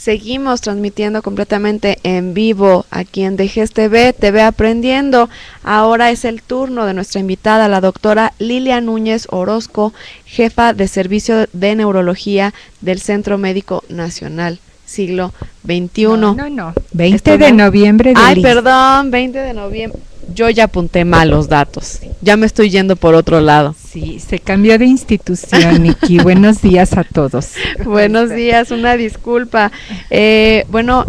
Seguimos transmitiendo completamente en vivo aquí en DGES TV, TV Aprendiendo. Ahora es el turno de nuestra invitada, la doctora Lilia Núñez Orozco, jefa de Servicio de Neurología del Centro Médico Nacional, siglo XXI. No, 20 de noviembre. Ay, perdón, 20 de noviembre. Yo ya apunté mal los datos, ya me estoy yendo por otro lado. Sí, se cambió de institución, Miki. Buenos días a todos. Buenos días, una disculpa. Bueno,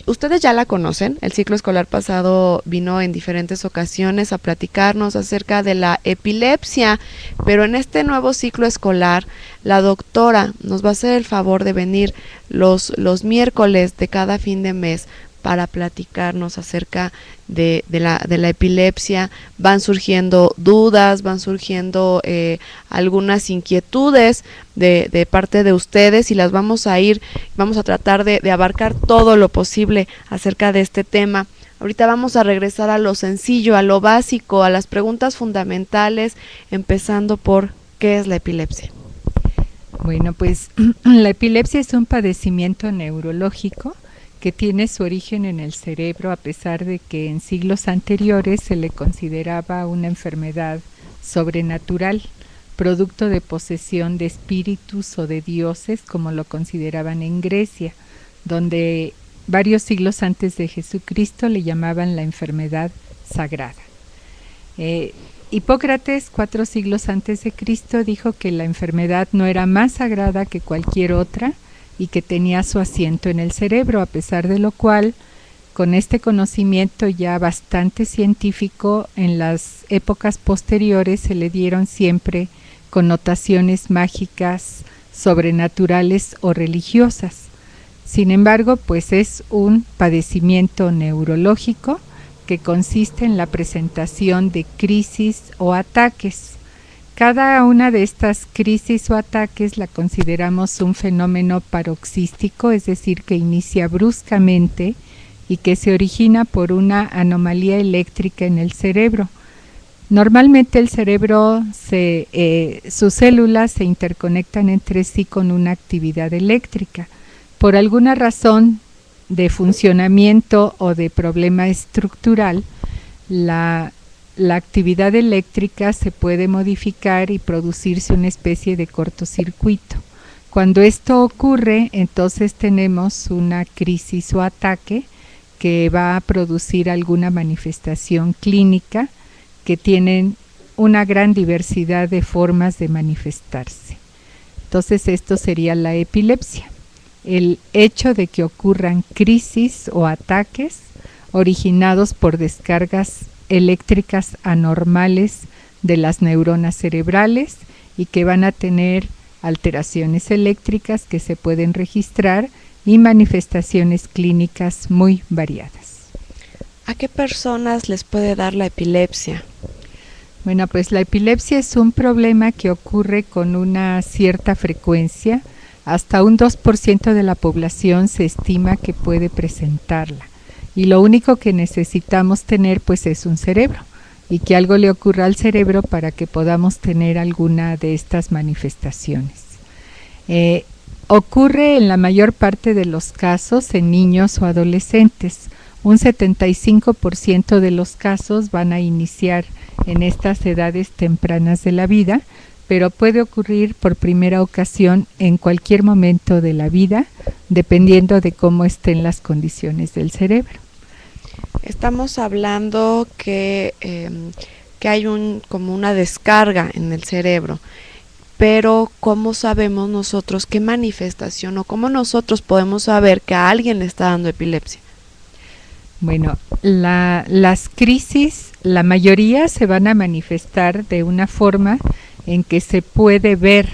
ustedes ya la conocen, el ciclo escolar pasado vino en diferentes ocasiones a platicarnos acerca de la epilepsia, pero en este nuevo ciclo escolar, la doctora nos va a hacer el favor de venir los miércoles de cada fin de mes para platicarnos acerca de la epilepsia. Van surgiendo dudas, van surgiendo algunas inquietudes de parte de ustedes y las vamos a tratar de abarcar todo lo posible acerca de este tema. Ahorita vamos a regresar a lo sencillo, a lo básico, a las preguntas fundamentales, empezando por ¿qué es la epilepsia? Bueno, pues la epilepsia es un padecimiento neurológico que tiene su origen en el cerebro, a pesar de que en siglos anteriores se le consideraba una enfermedad sobrenatural, producto de posesión de espíritus o de dioses, como lo consideraban en Grecia, donde varios siglos antes de Jesucristo le llamaban la enfermedad sagrada. Hipócrates, 4 siglos antes de Cristo, dijo que la enfermedad no era más sagrada que cualquier otra, y que tenía su asiento en el cerebro, a pesar de lo cual, con este conocimiento ya bastante científico, en las épocas posteriores se le dieron siempre connotaciones mágicas, sobrenaturales o religiosas. Sin embargo, pues es un padecimiento neurológico que consiste en la presentación de crisis o ataques. Cada una de estas crisis o ataques la consideramos un fenómeno paroxístico, es decir, que inicia bruscamente y que se origina por una anomalía eléctrica en el cerebro. Normalmente el cerebro, sus células se interconectan entre sí con una actividad eléctrica. Por alguna razón de funcionamiento o de problema estructural, la actividad eléctrica se puede modificar y producirse una especie de cortocircuito. Cuando esto ocurre, entonces tenemos una crisis o ataque que va a producir alguna manifestación clínica que tienen una gran diversidad de formas de manifestarse. Entonces esto sería la epilepsia, el hecho de que ocurran crisis o ataques originados por descargas eléctricas anormales de las neuronas cerebrales y que van a tener alteraciones eléctricas que se pueden registrar y manifestaciones clínicas muy variadas. ¿A qué personas les puede dar la epilepsia? Bueno, pues la epilepsia es un problema que ocurre con una cierta frecuencia. Hasta un 2% de la población se estima que puede presentarla. Y lo único que necesitamos tener pues es un cerebro y que algo le ocurra al cerebro para que podamos tener alguna de estas manifestaciones. Ocurre en la mayor parte de los casos en niños o adolescentes. Un 75% de los casos van a iniciar en estas edades tempranas de la vida, pero puede ocurrir por primera ocasión en cualquier momento de la vida, dependiendo de cómo estén las condiciones del cerebro. Estamos hablando que hay como una descarga en el cerebro, pero ¿cómo sabemos nosotros qué manifestación o cómo nosotros podemos saber que a alguien le está dando epilepsia? Bueno, las crisis, la mayoría se van a manifestar de una forma en que se puede ver.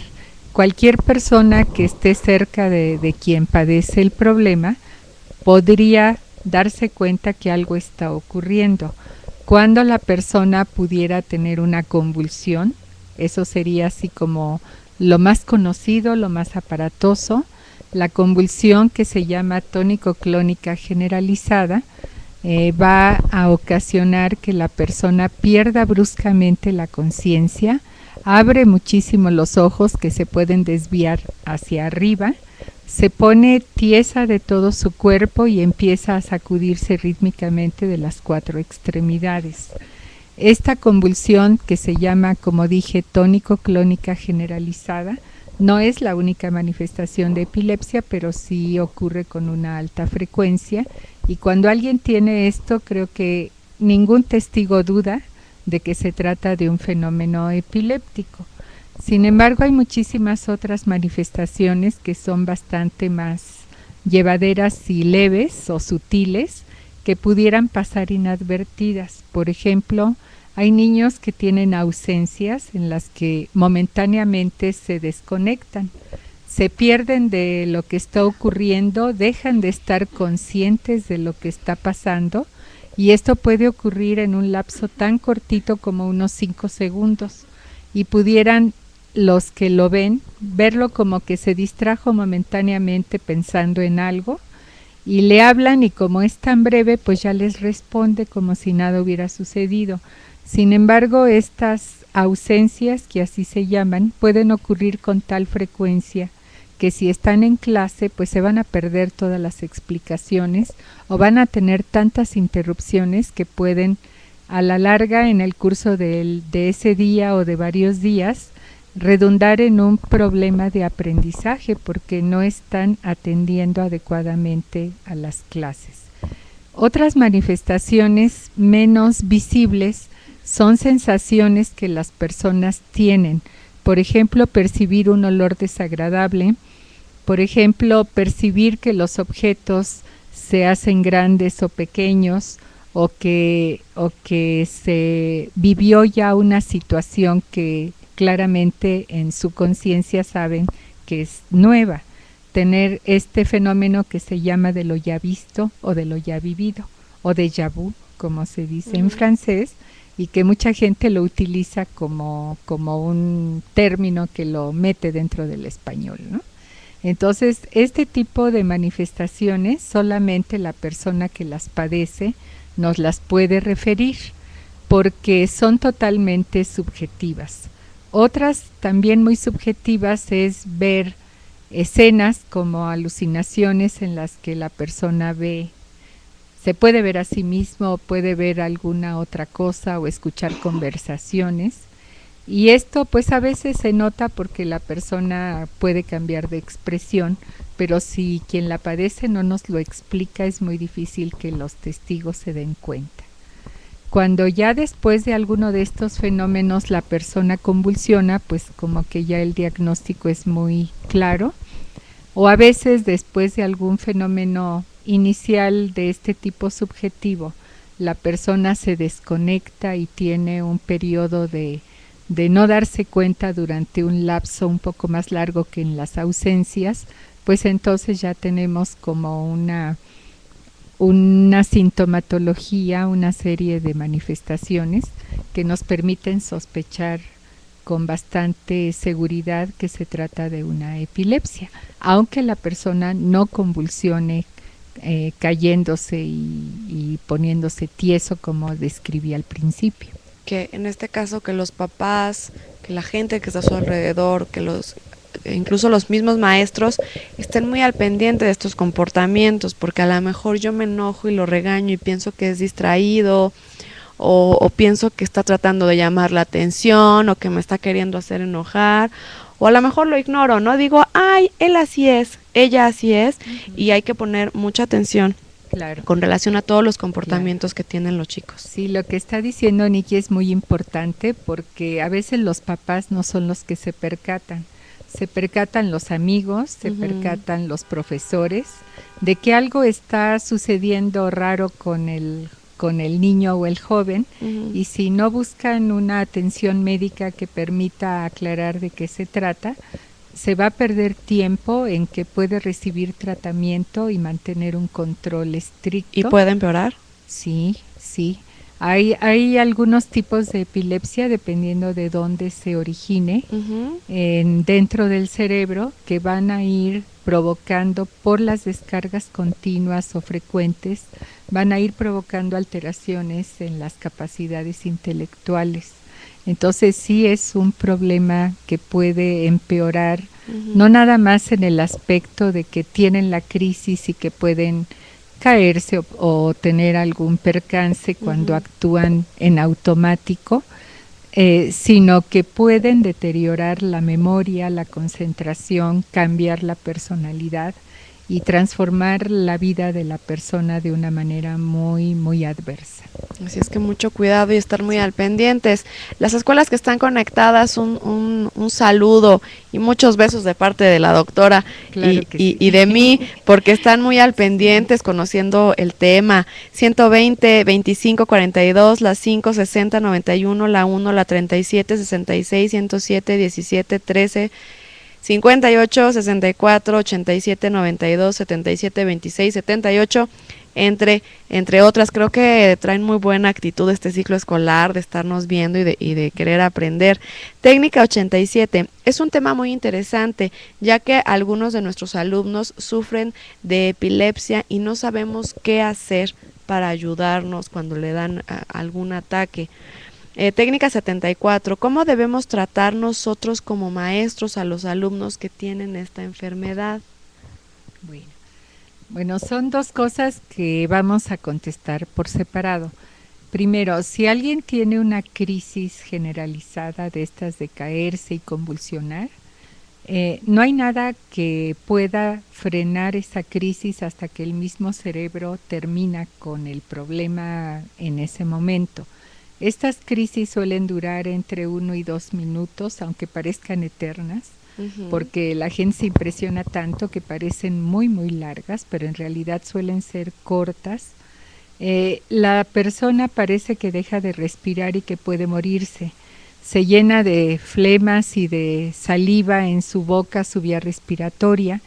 Cualquier persona que esté cerca de quien padece el problema podría darse cuenta que algo está ocurriendo. Cuando la persona pudiera tener una convulsión, eso sería así como lo más conocido, lo más aparatoso, la convulsión que se llama tónico-clónica generalizada, va a ocasionar que la persona pierda bruscamente la conciencia, abre muchísimo los ojos que se pueden desviar hacia arriba, se pone tiesa de todo su cuerpo y empieza a sacudirse rítmicamente de las 4 extremidades. Esta convulsión, que se llama, como dije, tónico-clónica generalizada, no es la única manifestación de epilepsia, pero sí ocurre con una alta frecuencia, y cuando alguien tiene esto, creo que ningún testigo duda de que se trata de un fenómeno epiléptico. Sin embargo, hay muchísimas otras manifestaciones que son bastante más llevaderas y leves o sutiles, que pudieran pasar inadvertidas. Por ejemplo, hay niños que tienen ausencias en las que momentáneamente se desconectan, se pierden de lo que está ocurriendo, dejan de estar conscientes de lo que está pasando, y esto puede ocurrir en un lapso tan cortito como unos 5 segundos, y pudieran los que lo ven verlo como que se distrajo momentáneamente pensando en algo, y le hablan, y como es tan breve, pues ya les responde como si nada hubiera sucedido. Sin embargo, estas ausencias, que así se llaman, pueden ocurrir con tal frecuencia que si están en clase, pues se van a perder todas las explicaciones o van a tener tantas interrupciones que pueden, a la larga, en el curso de ese día o de varios días, redundar en un problema de aprendizaje porque no están atendiendo adecuadamente a las clases. Otras manifestaciones menos visibles son sensaciones que las personas tienen. Por ejemplo, percibir un olor desagradable, por ejemplo, percibir que los objetos se hacen grandes o pequeños, o que se vivió ya una situación que claramente en su conciencia saben que es nueva. Tener este fenómeno que se llama de lo ya visto o de lo ya vivido, o déjà vu, como se dice en francés, y que mucha gente lo utiliza como un término que lo mete dentro del español, ¿no? Entonces, este tipo de manifestaciones solamente la persona que las padece nos las puede referir, porque son totalmente subjetivas. Otras también muy subjetivas es ver escenas como alucinaciones en las que la persona se puede ver a sí mismo, o puede ver alguna otra cosa, o escuchar conversaciones, y esto pues a veces se nota porque la persona puede cambiar de expresión, pero si quien la padece no nos lo explica, es muy difícil que los testigos se den cuenta. Cuando ya después de alguno de estos fenómenos la persona convulsiona, pues como que ya el diagnóstico es muy claro, o a veces después de algún fenómeno inicial de este tipo subjetivo, la persona se desconecta y tiene un periodo de no darse cuenta durante un lapso un poco más largo que en las ausencias, pues entonces ya tenemos como una sintomatología, una serie de manifestaciones que nos permiten sospechar con bastante seguridad que se trata de una epilepsia, aunque la persona no convulsione cayéndose y poniéndose tieso como describí al principio. Que en este caso que los papás, que la gente que está a su alrededor, que incluso los mismos maestros estén muy al pendiente de estos comportamientos, porque a lo mejor yo me enojo y lo regaño y pienso que es distraído, o pienso que está tratando de llamar la atención, o que me está queriendo hacer enojar, o a lo mejor lo ignoro, ¿no? Digo, ay, él así es, ella así es, y hay que poner mucha atención. Claro. Con relación a todos los comportamientos que tienen los chicos. Sí, lo que está diciendo Nikki es muy importante, porque a veces los papás no son los que se percatan los amigos, se percatan los profesores de que algo está sucediendo raro con el niño o el joven, y si no buscan una atención médica que permita aclarar de qué se trata, se va a perder tiempo en que puede recibir tratamiento y mantener un control estricto. ¿Y puede empeorar? Sí. Hay algunos tipos de epilepsia, dependiendo de dónde se origine, dentro del cerebro, que van a ir provocando, por las descargas continuas o frecuentes, van a ir provocando alteraciones en las capacidades intelectuales. Entonces sí es un problema que puede empeorar no nada más en el aspecto de que tienen la crisis y que pueden caerse o tener algún percance cuando actúan en automático, sino que pueden deteriorar la memoria, la concentración, cambiar la personalidad y transformar la vida de la persona de una manera muy, muy adversa. Así es que mucho cuidado y estar muy al pendientes. Las escuelas que están conectadas, un saludo y muchos besos de parte de la doctora Claro y de mí, porque están muy al pendientes, conociendo el tema. 120, 25, 42, la 5, 60, 91, la 1, la 37, 66, 107, 17, 13, 58, 64, 87, 92, 77, 26, 78, entre otras. Creo que traen muy buena actitud este ciclo escolar de estarnos viendo y de querer aprender. Técnica 87 es un tema muy interesante, ya que algunos de nuestros alumnos sufren de epilepsia y no sabemos qué hacer para ayudarnos cuando le dan algún ataque. Técnica 74, ¿cómo debemos tratar nosotros como maestros a los alumnos que tienen esta enfermedad? Bueno, son dos cosas que vamos a contestar por separado. Primero, si alguien tiene una crisis generalizada de estas de caerse y convulsionar, no hay nada que pueda frenar esa crisis hasta que el mismo cerebro termina con el problema en ese momento. Estas crisis suelen durar entre 1 y 2 minutos, aunque parezcan eternas, porque la gente se impresiona tanto que parecen muy, muy largas, pero en realidad suelen ser cortas. La persona parece que deja de respirar y que puede morirse. Se llena de flemas y de saliva en su boca, su vía respiratoria,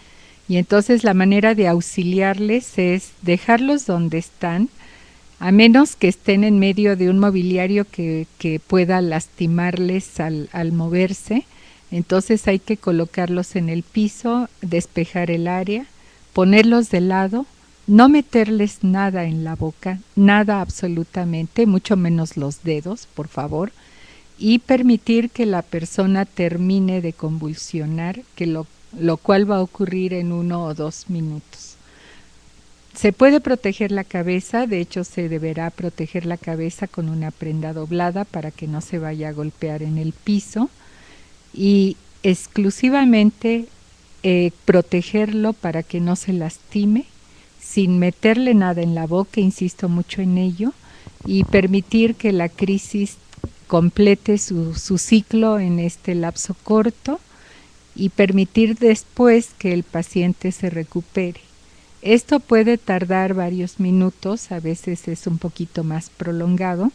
y entonces la manera de auxiliarles es dejarlos donde están, a menos que estén en medio de un mobiliario que pueda lastimarles al moverse. Entonces hay que colocarlos en el piso, despejar el área, ponerlos de lado, no meterles nada en la boca, nada absolutamente, mucho menos los dedos, por favor, y permitir que la persona termine de convulsionar, lo cual va a ocurrir en 1 o 2 minutos. Se puede proteger la cabeza, de hecho se deberá proteger la cabeza con una prenda doblada para que no se vaya a golpear en el piso, y exclusivamente protegerlo para que no se lastime, sin meterle nada en la boca, insisto mucho en ello, y permitir que la crisis complete su ciclo en este lapso corto y permitir después que el paciente se recupere. Esto puede tardar varios minutos, a veces es un poquito más prolongado.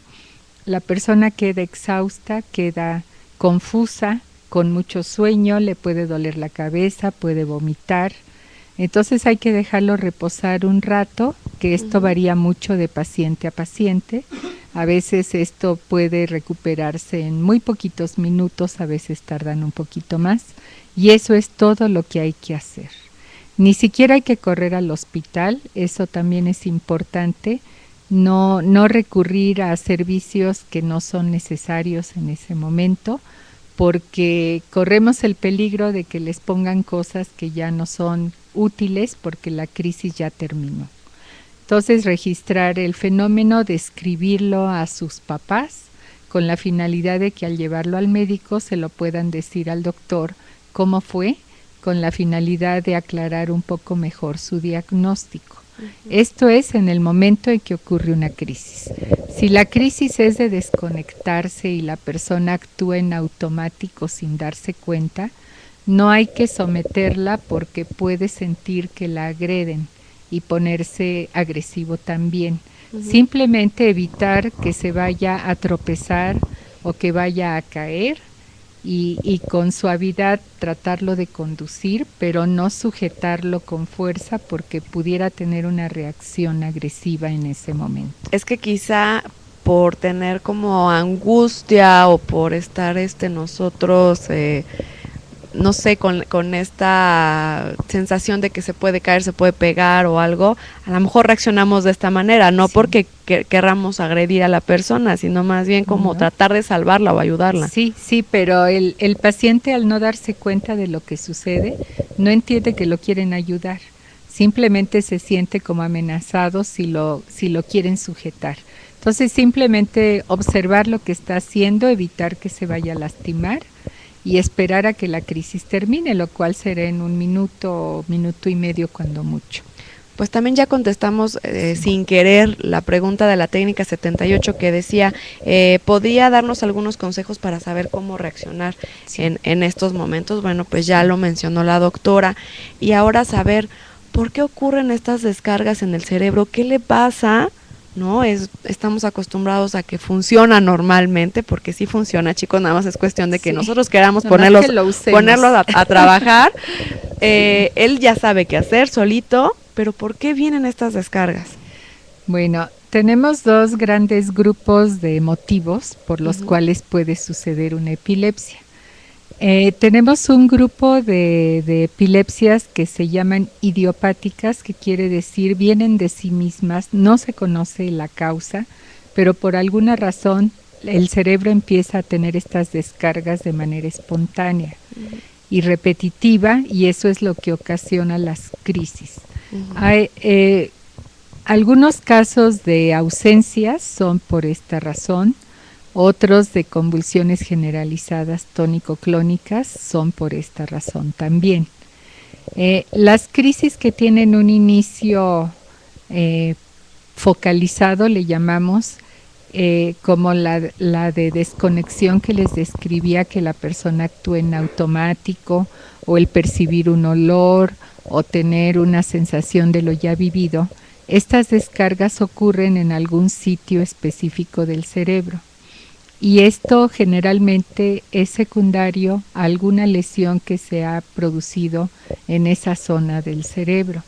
La persona queda exhausta, queda confusa, con mucho sueño, le puede doler la cabeza, puede vomitar. Entonces hay que dejarlo reposar un rato, que esto varía mucho de paciente a paciente. A veces esto puede recuperarse en muy poquitos minutos, a veces tardan un poquito más, y eso es todo lo que hay que hacer. Ni siquiera hay que correr al hospital, eso también es importante, no recurrir a servicios que no son necesarios en ese momento, porque corremos el peligro de que les pongan cosas que ya no son útiles porque la crisis ya terminó. Entonces, registrar el fenómeno, describirlo a sus papás, con la finalidad de que al llevarlo al médico se lo puedan decir al doctor cómo fue, con la finalidad de aclarar un poco mejor su diagnóstico. Esto es en el momento en que ocurre una crisis. Si la crisis es de desconectarse y la persona actúa en automático sin darse cuenta, no hay que someterla porque puede sentir que la agreden y ponerse agresivo también. Simplemente evitar que se vaya a tropezar o que vaya a caer, y con suavidad tratarlo de conducir, pero no sujetarlo con fuerza porque pudiera tener una reacción agresiva en ese momento. Es que quizá por tener como angustia o por estar nosotros no sé, con esta sensación de que se puede caer, se puede pegar o algo, a lo mejor reaccionamos de esta manera, no porque querramos agredir a la persona, sino más bien como tratar de salvarla o ayudarla. Sí, sí, pero el paciente, al no darse cuenta de lo que sucede, no entiende que lo quieren ayudar. Simplemente se siente como amenazado si lo quieren sujetar. Entonces, simplemente observar lo que está haciendo, evitar que se vaya a lastimar y esperar a que la crisis termine, lo cual será en 1 minuto, minuto y medio cuando mucho. Pues también ya contestamos sin querer la pregunta de la técnica 78 que decía, ¿podría darnos algunos consejos para saber cómo reaccionar en estos momentos? Bueno, pues ya lo mencionó la doctora. Y ahora saber por qué ocurren estas descargas en el cerebro, qué le pasa, ¿no? Estamos acostumbrados a que funciona normalmente, porque sí funciona, chicos, nada más es cuestión de que nosotros queramos ponerlos a trabajar. Él ya sabe qué hacer solito, pero ¿por qué vienen estas descargas? Bueno, tenemos 2 grandes grupos de motivos por los cuales puede suceder una epilepsia. Tenemos un grupo de epilepsias que se llaman idiopáticas, que quiere decir vienen de sí mismas, no se conoce la causa, pero por alguna razón el cerebro empieza a tener estas descargas de manera espontánea y repetitiva, y eso es lo que ocasiona las crisis. Hay algunos casos de ausencias son por esta razón, otros de convulsiones generalizadas tónico-clónicas son por esta razón también. Las crisis que tienen un inicio focalizado, le llamamos, como la de desconexión que les describía, que la persona actúe en automático, o el percibir un olor, o tener una sensación de lo ya vivido. Estas descargas ocurren en algún sitio específico del cerebro. Y esto generalmente es secundario a alguna lesión que se ha producido en esa zona del cerebro.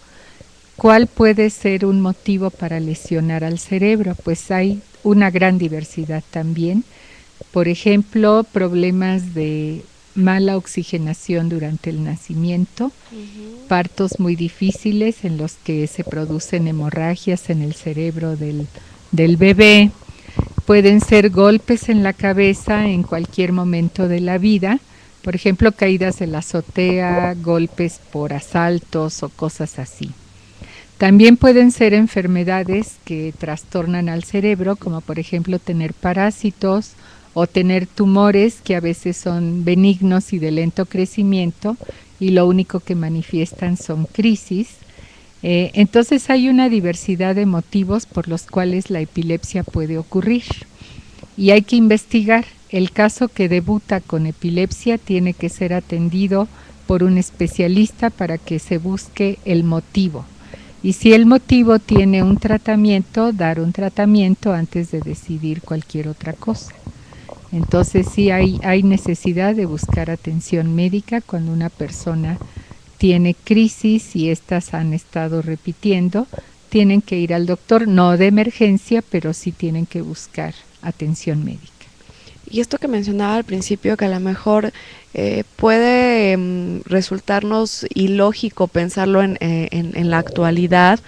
¿Cuál puede ser un motivo para lesionar al cerebro? Pues hay una gran diversidad también. Por ejemplo, problemas de mala oxigenación durante el nacimiento, partos muy difíciles en los que se producen hemorragias en el cerebro del bebé. Pueden ser golpes en la cabeza en cualquier momento de la vida, por ejemplo, caídas de la azotea, golpes por asaltos o cosas así. También pueden ser enfermedades que trastornan al cerebro, como por ejemplo tener parásitos o tener tumores que a veces son benignos y de lento crecimiento y lo único que manifiestan son crisis. Entonces hay una diversidad de motivos por los cuales la epilepsia puede ocurrir y hay que investigar. El caso que debuta con epilepsia tiene que ser atendido por un especialista para que se busque el motivo. Y si el motivo tiene un tratamiento, dar un tratamiento antes de decidir cualquier otra cosa. Entonces sí hay necesidad de buscar atención médica cuando una persona tiene crisis y estas han estado repitiendo, tienen que ir al doctor, no de emergencia, pero sí tienen que buscar atención médica. Y esto que mencionaba al principio, que a lo mejor puede resultarnos ilógico pensarlo en la actualidad,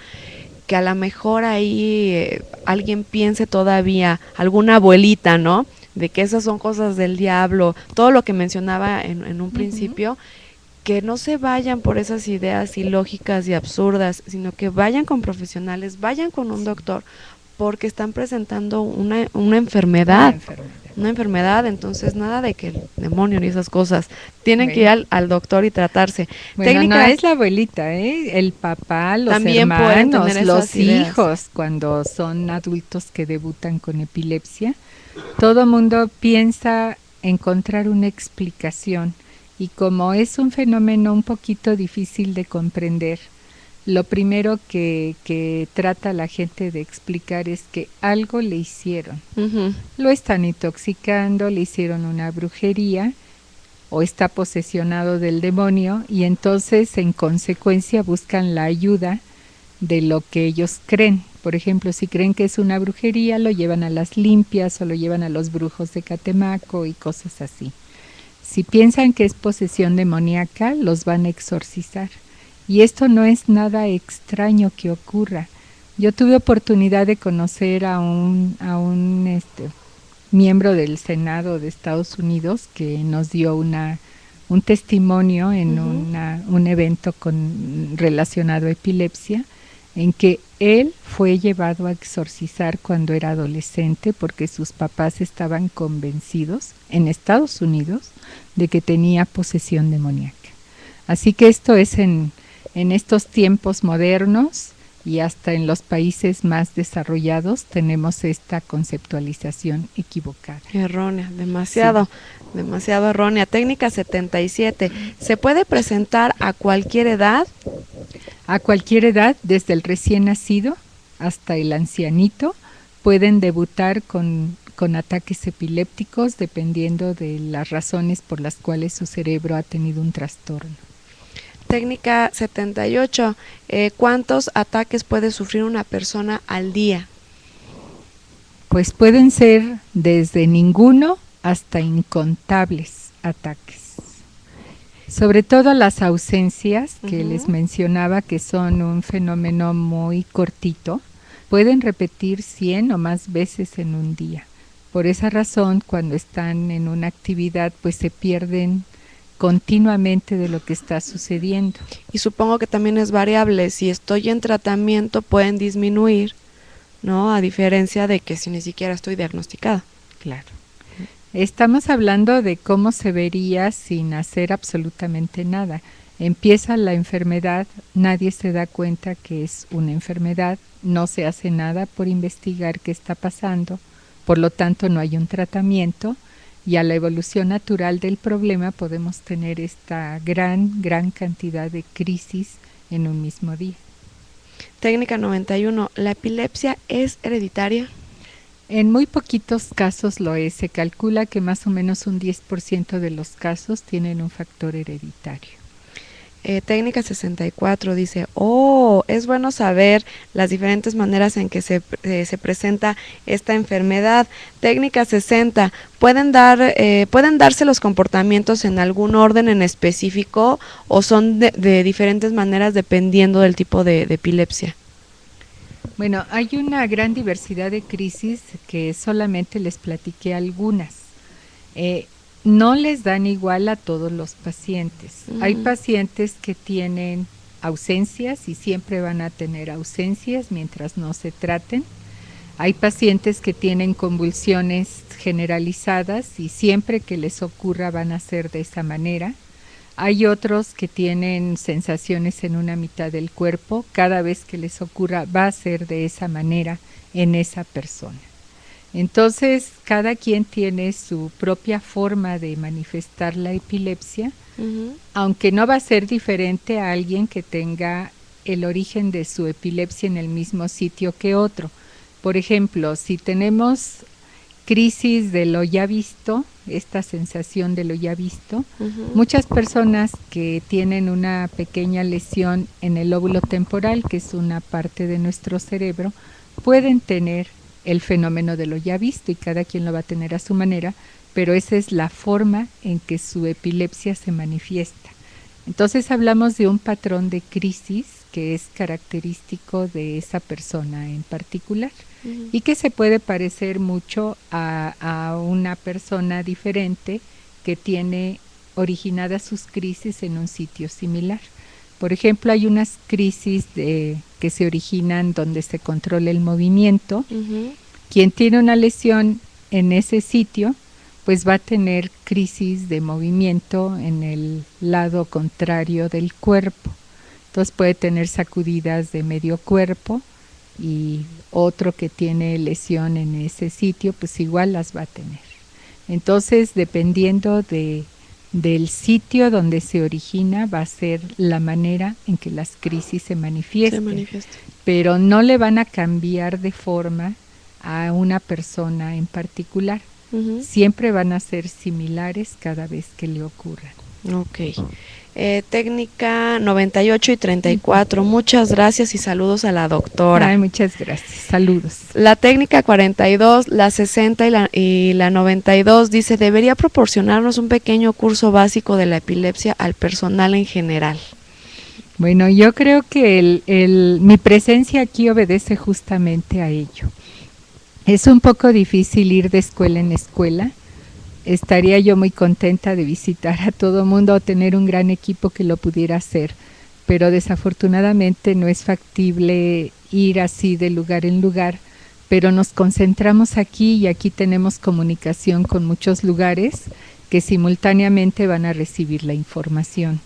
que a lo mejor ahí alguien piense todavía, alguna abuelita, ¿no?, de que esas son cosas del diablo, todo lo que mencionaba en un principio, que no se vayan por esas ideas ilógicas y absurdas, sino que vayan con profesionales, vayan con un doctor, porque están presentando una enfermedad. Una enfermedad, entonces nada de que el demonio ni esas cosas, tienen que ir al doctor y tratarse. Bueno, no es la abuelita, el papá, los también hermanos, los ideas. hijos, cuando son adultos que debutan con epilepsia, todo mundo piensa encontrar una explicación y como es un fenómeno un poquito difícil de comprender, lo primero que trata la gente de explicar es que algo le hicieron. Lo están intoxicando, le hicieron una brujería o está posesionado del demonio y entonces en consecuencia buscan la ayuda de lo que ellos creen. Por ejemplo, si creen que es una brujería, lo llevan a las limpias o lo llevan a los brujos de Catemaco y cosas así. Si piensan que es posesión demoníaca, los van a exorcizar. Y esto no es nada extraño que ocurra. Yo tuve oportunidad de conocer a un miembro del Senado de Estados Unidos que nos dio un testimonio en un evento relacionado a epilepsia, en que él fue llevado a exorcizar cuando era adolescente porque sus papás estaban convencidos en Estados Unidos de que tenía posesión demoníaca. Así que esto es en estos tiempos modernos, y hasta en los países más desarrollados tenemos esta conceptualización equivocada. Errónea, demasiado errónea. Técnica 77, ¿se puede presentar a cualquier edad? A cualquier edad, desde el recién nacido hasta el ancianito, pueden debutar con ataques epilépticos dependiendo de las razones por las cuales su cerebro ha tenido un trastorno. Técnica 78, ¿cuántos ataques puede sufrir una persona al día? Pues pueden ser desde ninguno hasta incontables ataques. Sobre todo las ausencias que les mencionaba, que son un fenómeno muy cortito, pueden repetir 100 o más veces en un día. Por esa razón, cuando están en una actividad, pues se pierden continuamente de lo que está sucediendo. Y supongo que también es variable. Si estoy en tratamiento pueden disminuir, ¿no? A diferencia de que si ni siquiera estoy diagnosticada. Claro. Estamos hablando de cómo se vería sin hacer absolutamente nada. Empieza la enfermedad, nadie se da cuenta que es una enfermedad, no se hace nada por investigar qué está pasando, por lo tanto no hay un tratamiento. Y a la evolución natural del problema podemos tener esta gran cantidad de crisis en un mismo día. Técnica 91, ¿la epilepsia es hereditaria? En muy poquitos casos lo es. Se calcula que más o menos un 10% de los casos tienen un factor hereditario. Técnica 64 dice, es bueno saber las diferentes maneras en que se presenta esta enfermedad. Técnica 60, ¿pueden darse los comportamientos en algún orden en específico o son de diferentes maneras dependiendo del tipo de epilepsia? Bueno, hay una gran diversidad de crisis que solamente les platiqué algunas. No les dan igual a todos los pacientes. Hay pacientes que tienen ausencias y siempre van a tener ausencias mientras no se traten. Hay pacientes que tienen convulsiones generalizadas y siempre que les ocurra van a ser de esa manera. Hay otros que tienen sensaciones en una mitad del cuerpo. Cada vez que les ocurra va a ser de esa manera en esa persona. Entonces, cada quien tiene su propia forma de manifestar la epilepsia, aunque no va a ser diferente a alguien que tenga el origen de su epilepsia en el mismo sitio que otro. Por ejemplo, si tenemos crisis de lo ya visto, esta sensación de lo ya visto, muchas personas que tienen una pequeña lesión en el lóbulo temporal, que es una parte de nuestro cerebro, pueden tener el fenómeno de lo ya visto y cada quien lo va a tener a su manera, pero esa es la forma en que su epilepsia se manifiesta. Entonces hablamos de un patrón de crisis que es característico de esa persona en particular y que se puede parecer mucho a una persona diferente que tiene originadas sus crisis en un sitio similar. Por ejemplo, hay unas crisis que se originan donde se controla el movimiento. Quien tiene una lesión en ese sitio, pues va a tener crisis de movimiento en el lado contrario del cuerpo. Entonces puede tener sacudidas de medio cuerpo y otro que tiene lesión en ese sitio, pues igual las va a tener. Entonces, dependiendo del sitio donde se origina, va a ser la manera en que las crisis se manifiesten. Pero no le van a cambiar de forma a una persona en particular. Siempre van a ser similares cada vez que le ocurran. Ok. Técnica 98 y 34. Muchas gracias y saludos a la doctora. Ay, muchas gracias. Saludos. La técnica 42, la 60 y la 92 dice, debería proporcionarnos un pequeño curso básico de la epilepsia al personal en general. Bueno, yo creo que mi presencia aquí obedece justamente a ello. Es un poco difícil ir de escuela en escuela. Estaría yo muy contenta de visitar a todo mundo o tener un gran equipo que lo pudiera hacer, pero desafortunadamente no es factible ir así de lugar en lugar, pero nos concentramos aquí y aquí tenemos comunicación con muchos lugares que simultáneamente van a recibir la información.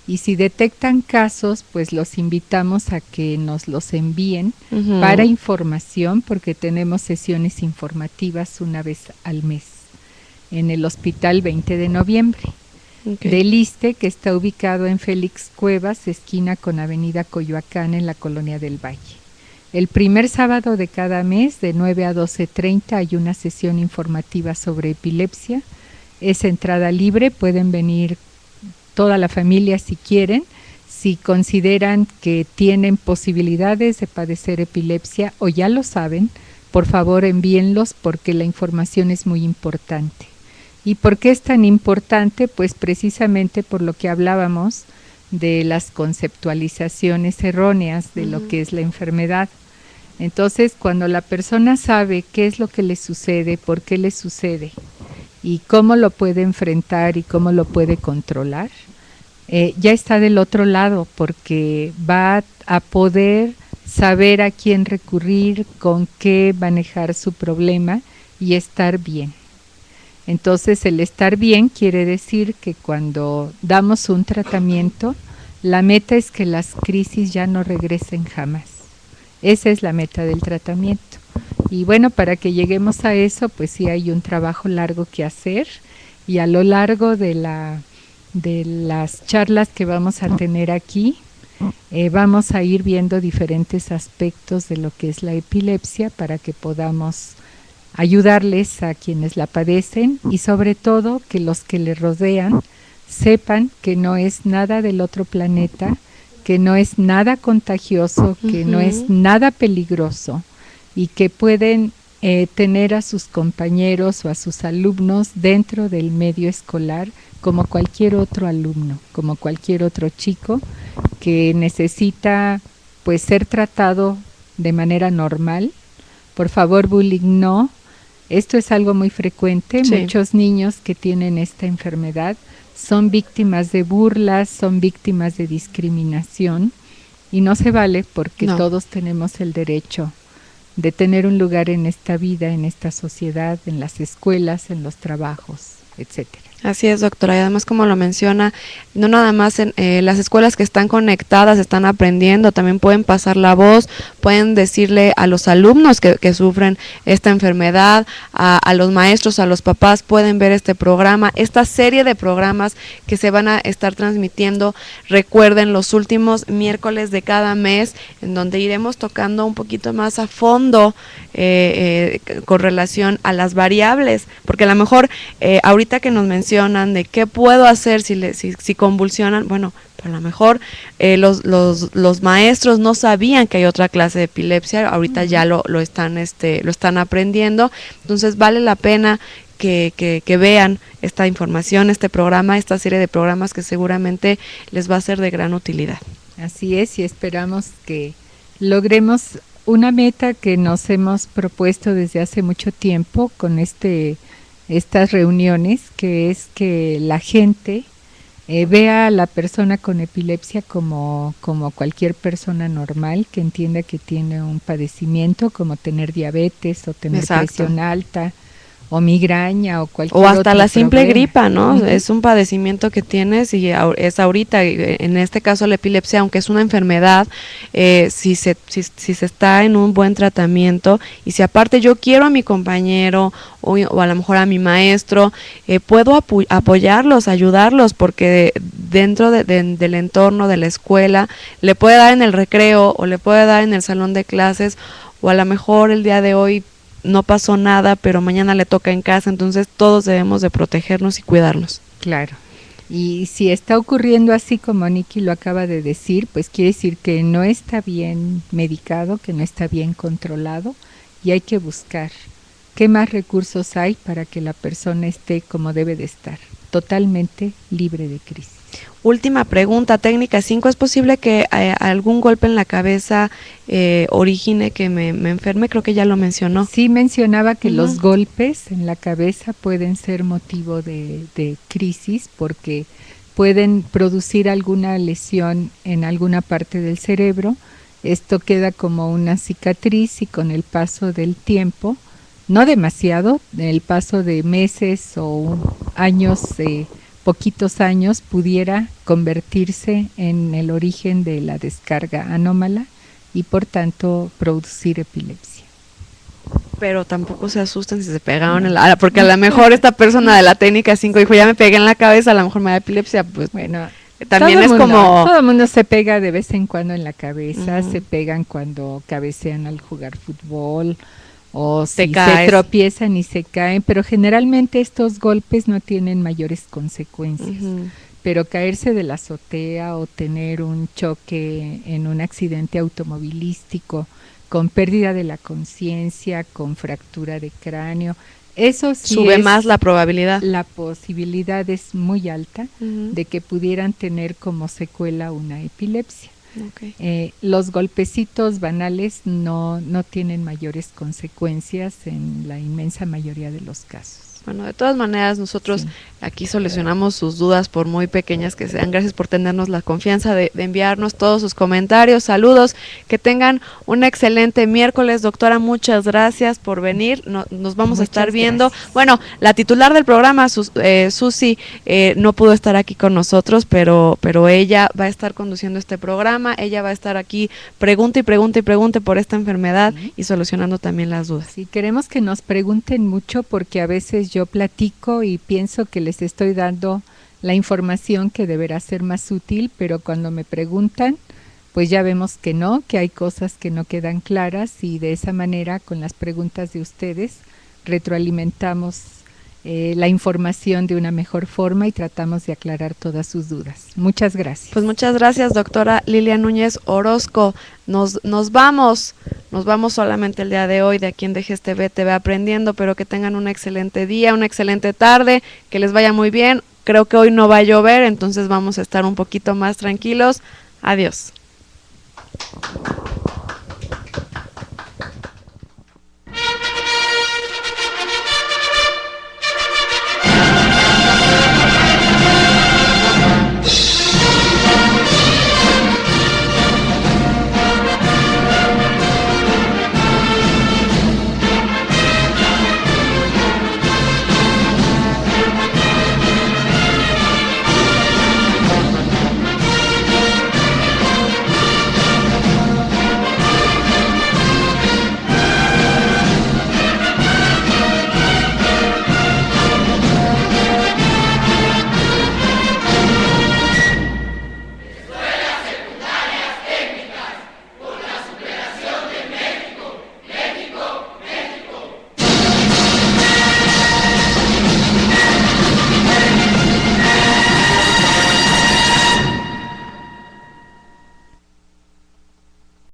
Y si detectan casos, pues los invitamos a que nos los envíen para información, porque tenemos sesiones informativas una vez al mes en el Hospital 20 de Noviembre del ISSSTE, que está ubicado en Félix Cuevas, esquina con Avenida Coyoacán, en la Colonia del Valle. El primer sábado de cada mes, de 9 a 12:30, hay una sesión informativa sobre epilepsia. Es entrada libre, pueden venir toda la familia si quieren, si consideran que tienen posibilidades de padecer epilepsia o ya lo saben, por favor envíenlos porque la información es muy importante. ¿Y por qué es tan importante? Pues precisamente por lo que hablábamos de las conceptualizaciones erróneas de lo que es la enfermedad. Entonces, cuando la persona sabe qué es lo que le sucede, por qué le sucede y cómo lo puede enfrentar y cómo lo puede controlar, ya está del otro lado, porque va a poder saber a quién recurrir, con qué manejar su problema y estar bien. Entonces, el estar bien quiere decir que cuando damos un tratamiento, la meta es que las crisis ya no regresen jamás. Esa es la meta del tratamiento. Y bueno, para que lleguemos a eso, pues sí hay un trabajo largo que hacer, y a lo largo de las charlas que vamos a tener aquí, vamos a ir viendo diferentes aspectos de lo que es la epilepsia para que podamos ayudarles a quienes la padecen y sobre todo que los que le rodean sepan que no es nada del otro planeta, que no es nada contagioso, que no es nada peligroso y que pueden tener a sus compañeros o a sus alumnos dentro del medio escolar como cualquier otro alumno, como cualquier otro chico que necesita pues ser tratado de manera normal. Por favor, bullying no. Esto es algo muy frecuente. Sí. Muchos niños que tienen esta enfermedad son víctimas de burlas, son víctimas de discriminación y no se vale porque todos tenemos el derecho de tener un lugar en esta vida, en esta sociedad, en las escuelas, en los trabajos, etcétera. Así es, doctora, y además como lo menciona, no nada más en las escuelas que están conectadas están aprendiendo, también pueden pasar la voz, pueden decirle a los alumnos que sufren esta enfermedad, a los maestros, a los papás, pueden ver este programa, esta serie de programas que se van a estar transmitiendo, recuerden, los últimos miércoles de cada mes, en donde iremos tocando un poquito más a fondo con relación a las variables, porque a lo mejor ahorita que nos mencionan de qué puedo hacer si convulsionan, bueno, a lo mejor los maestros no sabían que hay otra clase de epilepsia, ahorita ya lo están aprendiendo, entonces vale la pena que vean esta información, este programa, esta serie de programas que seguramente les va a ser de gran utilidad. Así es, y esperamos que logremos una meta que nos hemos propuesto desde hace mucho tiempo con estas reuniones, que es que la gente vea a la persona con epilepsia como cualquier persona normal, que entienda que tiene un padecimiento como tener diabetes o tener presión alta o migraña o cualquier otro. O hasta la simple gripa, ¿no? Es un padecimiento que tienes y es ahorita, en este caso la epilepsia, aunque es una enfermedad, si se está en un buen tratamiento y si aparte yo quiero a mi compañero o a lo mejor a mi maestro, puedo apoyarlos, ayudarlos, porque dentro del entorno de la escuela le puede dar en el recreo o le puede dar en el salón de clases, o a lo mejor el día de hoy no pasó nada, pero mañana le toca en casa, entonces todos debemos de protegernos y cuidarnos. Claro, Y si está ocurriendo así como Nikki lo acaba de decir, pues quiere decir que no está bien medicado, que no está bien controlado, y hay que buscar qué más recursos hay para que la persona esté como debe de estar, totalmente libre de crisis. Última pregunta, técnica 5, ¿es posible que algún golpe en la cabeza origine que me enferme? Creo que ya lo mencionó. Sí, mencionaba que los golpes en la cabeza pueden ser motivo de crisis porque pueden producir alguna lesión en alguna parte del cerebro. Esto queda como una cicatriz y con el paso del tiempo, no demasiado, el paso de meses o años, poquitos años, pudiera convertirse en el origen de la descarga anómala y por tanto producir epilepsia. Pero tampoco se asusten si se pegaron en la... Porque a lo mejor esta persona de la técnica 5 dijo, ya me pegué en la cabeza, a lo mejor me da epilepsia, pues bueno, también es como... Todo el mundo se pega de vez en cuando en la cabeza, se pegan cuando cabecean al jugar fútbol, o si se tropiezan y se caen, pero generalmente estos golpes no tienen mayores consecuencias. Pero caerse de la azotea o tener un choque en un accidente automovilístico con pérdida de la conciencia, con fractura de cráneo, eso sí sube más la probabilidad. La posibilidad es muy alta de que pudieran tener como secuela una epilepsia. Los golpecitos banales no tienen mayores consecuencias en la inmensa mayoría de los casos. Bueno, de todas maneras nosotros aquí solucionamos sus dudas por muy pequeñas que sean. Gracias por tenernos la confianza de enviarnos todos sus comentarios, saludos, que tengan un excelente miércoles, doctora, muchas gracias por venir, nos vamos a estar viendo. Gracias. Bueno, la titular del programa, Susi, no pudo estar aquí con nosotros, pero ella va a estar conduciendo este programa, ella va a estar aquí, pregunte y pregunte y pregunte por esta enfermedad y solucionando también las dudas. Sí, queremos que nos pregunten mucho porque a veces yo platico y pienso que les estoy dando la información que deberá ser más útil, pero cuando me preguntan, pues ya vemos que no, que hay cosas que no quedan claras y de esa manera con las preguntas de ustedes retroalimentamos la información de una mejor forma y tratamos de aclarar todas sus dudas. Muchas gracias. Pues muchas gracias, doctora Lilia Núñez Orozco. Nos vamos solamente el día de hoy de aquí en DGSTV TV Aprendiendo, pero que tengan un excelente día, una excelente tarde, que les vaya muy bien. Creo que hoy no va a llover, entonces vamos a estar un poquito más tranquilos. Adiós.